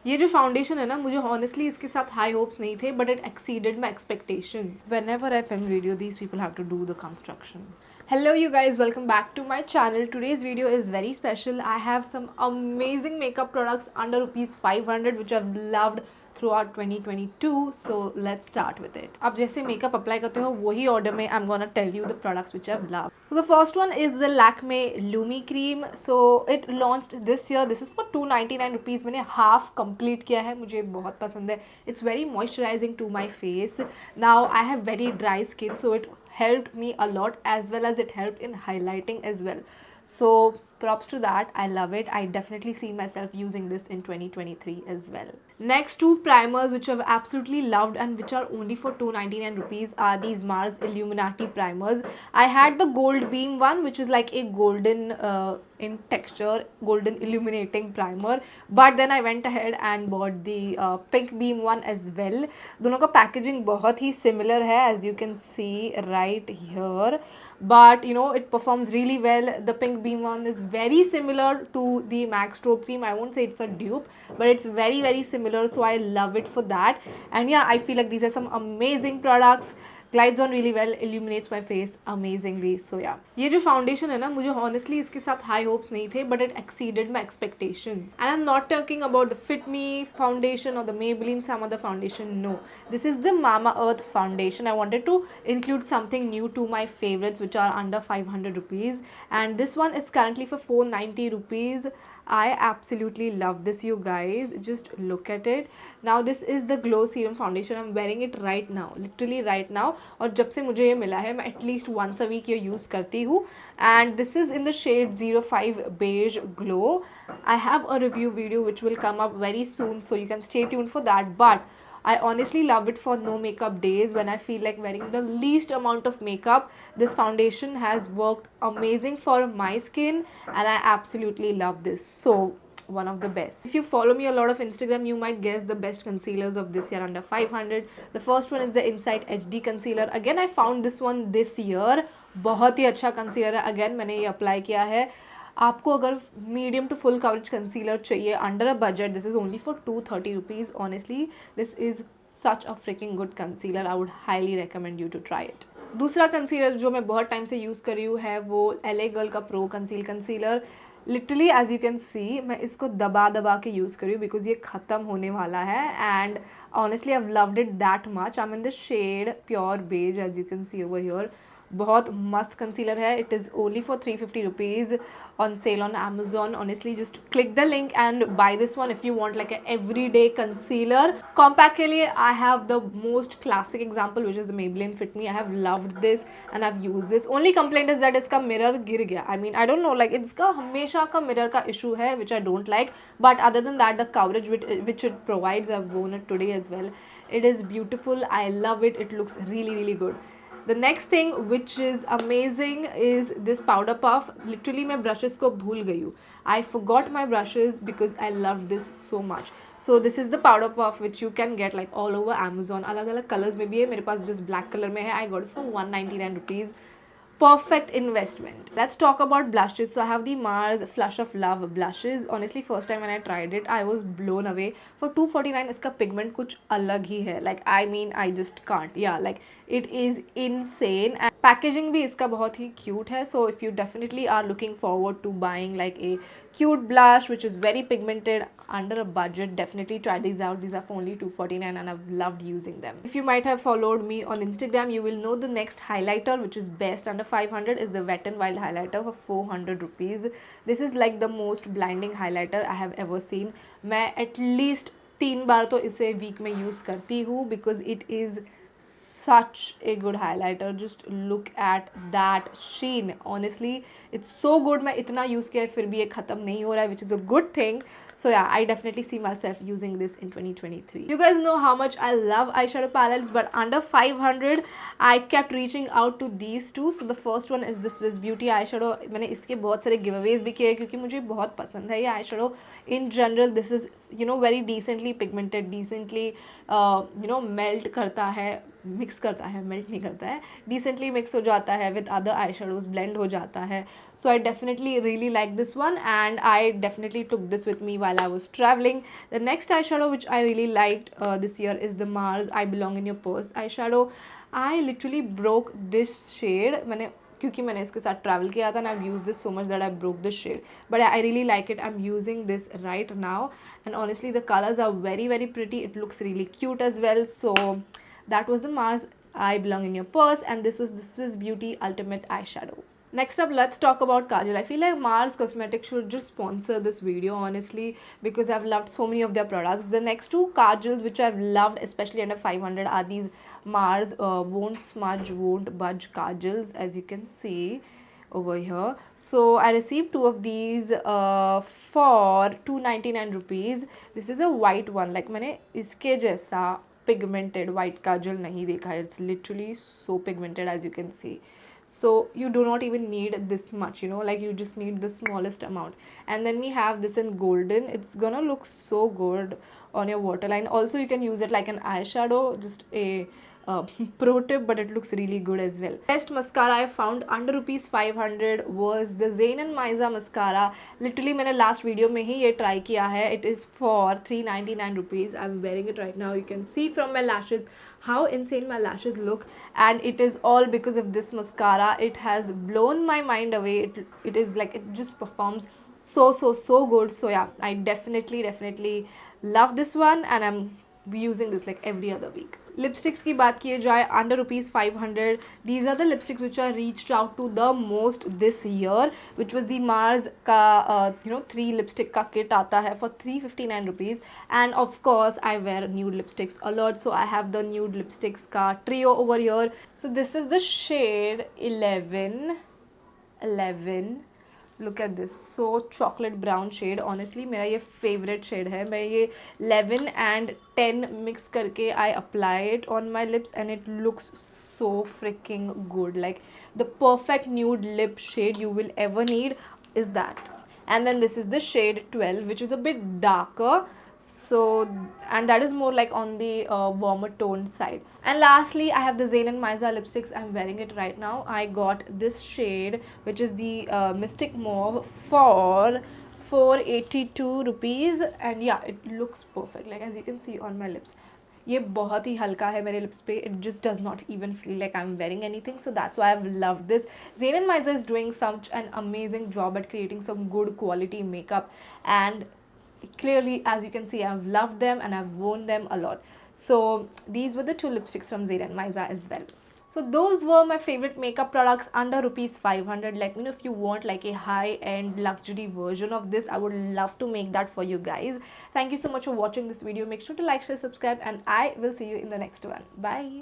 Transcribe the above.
ये जो फाउंडेशन है ना, मुझे ऑनेस्टली इसके साथ हाई होप्स नहीं थे, but it exceeded my expectations. Whenever I film video, these people have to do the construction. Hello you guys, welcome back to my channel. Today's video is very special. I have some amazing makeup products under rupees 500 which I've loved throughout 2022. So let's start with it. आप जैसे makeup apply करते हो वही order में I'm gonna tell you the products which I've loved. So the first one is the LAKME LUMI cream. So it launched this year. This is for 299 rupees. मैंने half complete किया है, मुझे बहुत पसंद है. It's very moisturizing to my face. Now I have very dry skin, so it helped me a lot, as well as it helped in highlighting as well. So props to that. I love it. I definitely see myself using this in 2023 as well. Next two primers which I've absolutely loved and which are only for 299 rupees are these Mars Illuminati primers. I had the gold beam one, which is like a golden in texture, golden illuminating primer, but then I went ahead and bought the pink beam one as well. दोनों का packaging बहुत ही similar है, as you can see right here, but you know it performs really well. The pink beam one is very similar to the MAC strobe cream. I won't say it's a dupe, but it's very similar, so I love it for that. And yeah, I feel like these are some amazing products. Glides on really well, illuminates my face amazingly. So yeah, ये जो foundation है ना, मुझे honestly इसके साथ high hopes नहीं थे, but it exceeded my expectations. And I'm not talking about the Fit Me foundation or the Maybelline some other foundation. No, this is the Mama Earth foundation. I wanted to include something new to my favorites which are under 500 rupees, and this one is currently for 490 rupees. I absolutely love this, you guys. Just look at it. Now this is the glow serum foundation. I'm wearing it right now, literally right now. और जब से मुझे ये मिला है मैं at least once a week ये use करती हूँ. And this is in the shade 05 beige glow. I have a review video which will come up very soon, so you can stay tuned for that. But I honestly love it for no makeup days when I feel like wearing the least amount of makeup. This foundation has worked amazing for my skin, and I absolutely love this. So one of the best. If you follow me a lot of Instagram, you might guess the best concealers of this year under 500. The first one is the Insight HD concealer. Again, I found this one this year. बहुत ही अच्छा concealer है. Again, मैंने ये apply किया है. आपको अगर medium to full coverage concealer चाहिए under a budget, this is only for 230 rupees. Honestly this is such a freaking good concealer. I would highly recommend you to try it. दूसरा concealer जो मैं बहुत time से use कर रही हूँ है वो LA गर्ल का pro conceal concealer. Literally as you can see मैं इसको दबा के यूज़ कर रही हूँ बिकॉज ये ख़त्म होने वाला है. And honestly I have loved it that much. I am in the shade pure beige, as you can see over here. बहुत मस्त कंसीलर है. It is only for 350 rupees on sale on Amazon. Honestly, just click the link and buy this one if you want like a everyday concealer. Compact के लिए I have the most classic example which is the Maybelline Fit Me. I have loved this and I've used this. Only complaint is that इसका mirror गिर गया. I mean I don't know, like इसका हमेशा का mirror का issue है which I don't like. But other than that, the coverage which it provides, I've worn it today as well. It is beautiful. I love it. It looks really good. The next thing which is amazing is this powder puff. Literally मैं brushes को भूल गई हूँ. I forgot my brushes because I loved this so much. So this is the powder puff which you can get like all over Amazon. अलग अलग colors में भी है. मेरे पास just black color में है. I got it for 199 rupees. Perfect investment. Let's talk about blushes. So I have the Mars Flush of Love blushes. Honestly, first time when I tried it, I was blown away. For 249, इसका pigment कुछ अलग ही है. Like I mean, I just can't. Yeah, like it is insane. And packaging भी इसका बहुत ही cute है. So if you definitely are looking forward to buying like a cute blush which is very pigmented under a budget, definitely try these out. These are for only 249 and I've loved using them. If you might have followed me on Instagram, you will know the next highlighter which is best under 500 is the Wet n Wild highlighter for 400 rupees. This is like the most blinding highlighter I have ever seen. मैं at least 3 बार तो इसे week में use करती हूँ because it is such a good highlighter. Just look at that sheen. Honestly, it's so good. मैं इतना use किया है फिर भी ये ख़त्म नहीं हो रहा है, which is a good thing. So yeah, I definitely see myself using this in 2023. You guys know how much I love eyeshadow palettes, but under 500, I kept reaching out to these two. So the first one is the Swiss Beauty eyeshadow. मैंने इसके बहुत सारे giveaways भी किए क्योंकि मुझे बहुत पसंद है ये eyeshadow. In general, this is very decently pigmented, decently melt करता है. मिक्स करता है, मेल्ट नहीं करता है, डिसेंटली मिक्स हो जाता है with other eye shadows, blend हो जाता है. So I definitely really like this one and I definitely took this with me while I was traveling. The next eyeshadow which I really liked this year is the Mars I Belong in Your Purse eyeshadow. I literally broke this shade. क्योंकि मैंने इसके साथ travel किया था, and I've used this so much that I broke this shade, but I really like it. I'm using this right now and honestly the colors are very very pretty. It looks really cute as well. So that was the Mars I Belong in Your Purse and this was the Swiss Beauty Ultimate eyeshadow. Next up, let's talk about Kajal. I feel like Mars Cosmetics should just sponsor this video, honestly, because I've loved so many of their products. The next two Kajals which I've loved, especially under 500, are these Mars Won't Smudge, Won't Budge Kajals, as you can see over here. So I received two of these for 299 rupees. This is a white one. Like मैंने इसके जैसा pigmented white kajal नहीं देखा है. It's literally so pigmented, as you can see. So you do not even need this much, you know, like you just need the smallest amount. And then we have this in golden. It's gonna look so good on your waterline. Also you can use it like an eyeshadow, just a pro tip, but it looks really good as well. Best mascara I found under rupees 500 was the ZAYN and MYZA mascara. Literally मैंने last video में ही ये try किया है. It is for 399 rupees. I'm wearing it right now. You can see from my lashes how insane my lashes look, and it is all because of this mascara. It has blown my mind away. It is like, it just performs so good. So yeah, I definitely love this one and I'm using this like every other week. Lipsticks की बात किए जाए under rupees 500, these are the lipsticks which I reached out to the most this year, which was the Mars का 3 lipstick का kit आता है for 359 rupees. And of course I wear nude lipsticks a lot, so I have the nude lipsticks का trio over here. So this is the shade 11. Look at this, so chocolate brown shade. Honestly मेरा ये favorite shade है. मैं ये 11 and 10 mix करके I apply it on my lips and it looks so freaking good. Like the perfect nude lip shade you will ever need is that. And then this is the shade 12, which is a bit darker. So, and that is more like on the warmer toned side. And lastly, I have the ZAYN and MYZA lipsticks. I'm wearing it right now. I got this shade, which is the Mystic Mauve, for 482 rupees. And yeah, it looks perfect. Like as you can see on my lips. ये बहुत ही हल्का है मेरे lips पे. It just does not even feel like I'm wearing anything. So that's why I've loved this. ZAYN and MYZA is doing such an amazing job at creating some good quality makeup, and clearly as you can see I've loved them and I've worn them a lot. So these were the two lipsticks from ZAYN and MYZA as well. So those were my favorite makeup products under rupees 500. Let me know if you want like a high-end luxury version of this. I would love to make that for you guys. Thank you so much for watching this video. Make sure to like, share, subscribe, and I will see you in the next one. Bye.